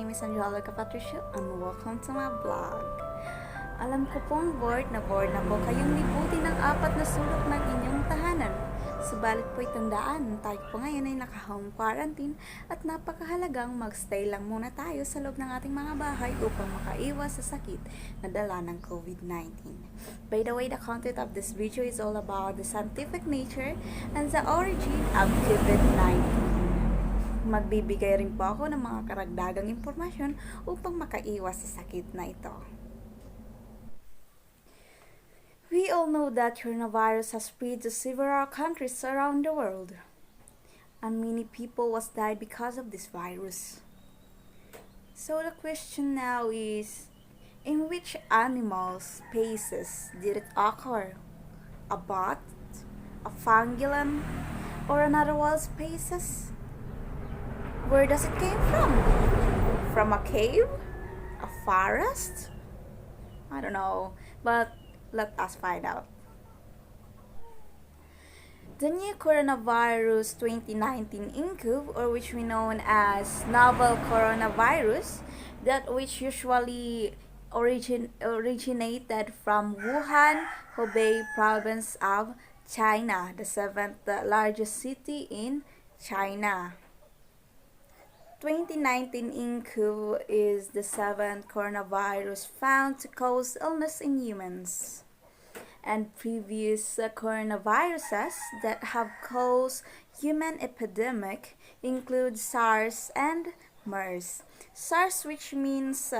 name is Angelica Patricia and welcome to my vlog. Alam ko pong bored na po kayong libutin ng apat na sulok ng inyong tahanan. Subalit po'y tandaan, tayo po ngayon ay naka-home quarantine at napakahalagang magstay lang muna tayo sa loob ng ating mga bahay upang makaiwas sa sakit na dala ng COVID-19. By the way, the content of this video is all about the scientific nature and the origin of COVID-19. Magbibigay rin po ako ng mga karagdagang impormasyon upang makaiwas sa sakit na ito. We all know that coronavirus has spread to several countries around the world, and many people was died because of this virus. So the question now is, in which animal species did it occur? A bat, a pangolin, or another wild species? Where does it came from? From a cave? A forest? I don't know, but let us find out. The new coronavirus 2019 incub, or which we know as novel coronavirus, that which usually originated from Wuhan, Hubei province of China, the seventh largest city in China. 2019 incub is the seventh coronavirus found to cause illness in humans. And previous coronaviruses that have caused human epidemic include SARS and MERS. SARS, which means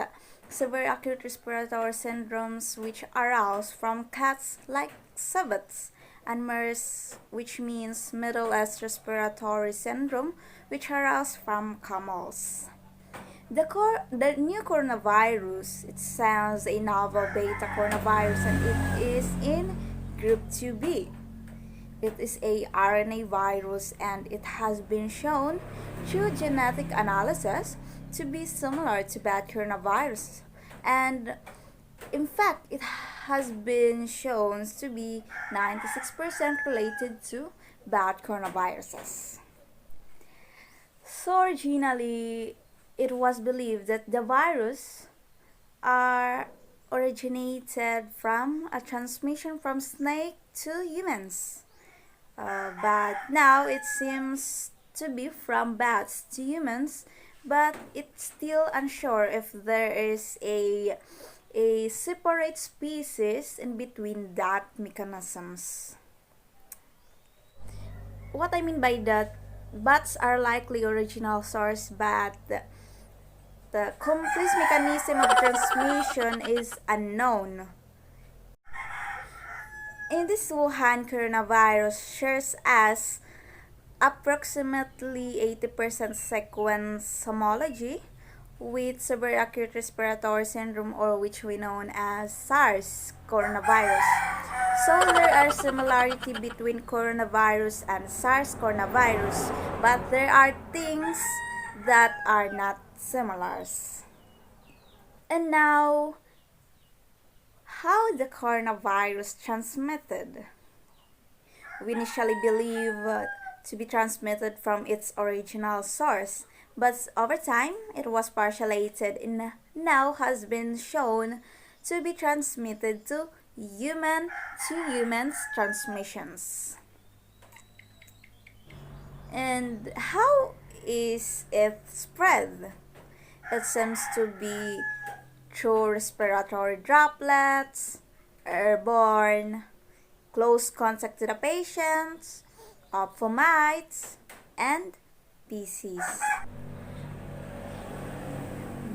severe acute respiratory syndromes which arouse from cats like sabots, and MERS, which means Middle East Respiratory Syndrome, which arouse from camels. The new coronavirus, it sounds a novel beta coronavirus and it is in group 2B. It is a RNA virus and it has been shown through genetic analysis to be similar to bad coronavirus, and in fact it has been shown to be 96% related to bad coronaviruses. So originally, it was believed that the virus are originated from a transmission from snake to humans. But now it seems to be from bats to humans, but it's still unsure if there is a separate species in between that mechanisms. What I mean by that, bats are likely original source, but the complete mechanism of transmission is unknown. In this Wuhan coronavirus shares as approximately 80% sequence homology with severe acute respiratory syndrome, or which we know as SARS coronavirus. So there are similarity between coronavirus and SARS coronavirus, but there are things that are not similar. And now, how the coronavirus transmitted? We initially believe to be transmitted from its original source, but over time it was partialated and now has been shown to be transmitted to humans transmissions. And how is it spread? It seems to be through respiratory droplets, airborne, close contact to the patients, fomites, and feces.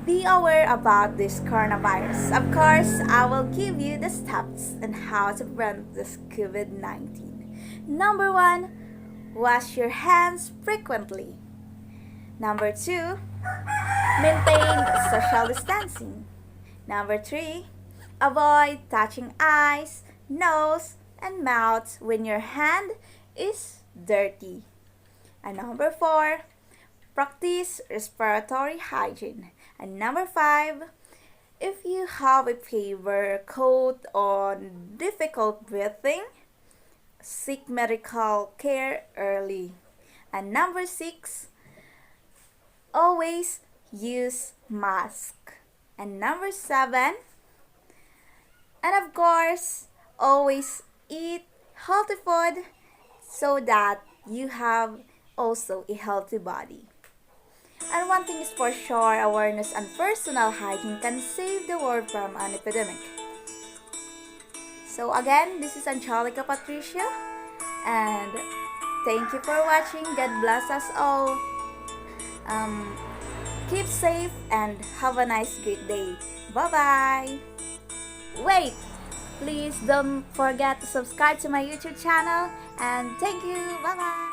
Be aware about this coronavirus. Of course, I will give you the steps on how to prevent this COVID-19. Number 1, wash your hands frequently. Number 2, maintain social distancing. Number 3, avoid touching eyes, nose, and mouth when your hand is dirty. And number 4, practice respiratory hygiene. And number 5, if you have a fever, cold, or difficult breathing, seek medical care early. And number 6, always use mask. And number 7, and of course, always eat healthy food so that you have also a healthy body. And one thing is for sure, awareness and personal hygiene can save the world from an epidemic. So again, this is Angelica Patricia, and thank you for watching. God bless us all. Keep safe and have a nice great day. Bye-bye. Wait, please don't forget to subscribe to my YouTube channel, and thank you. Bye-bye.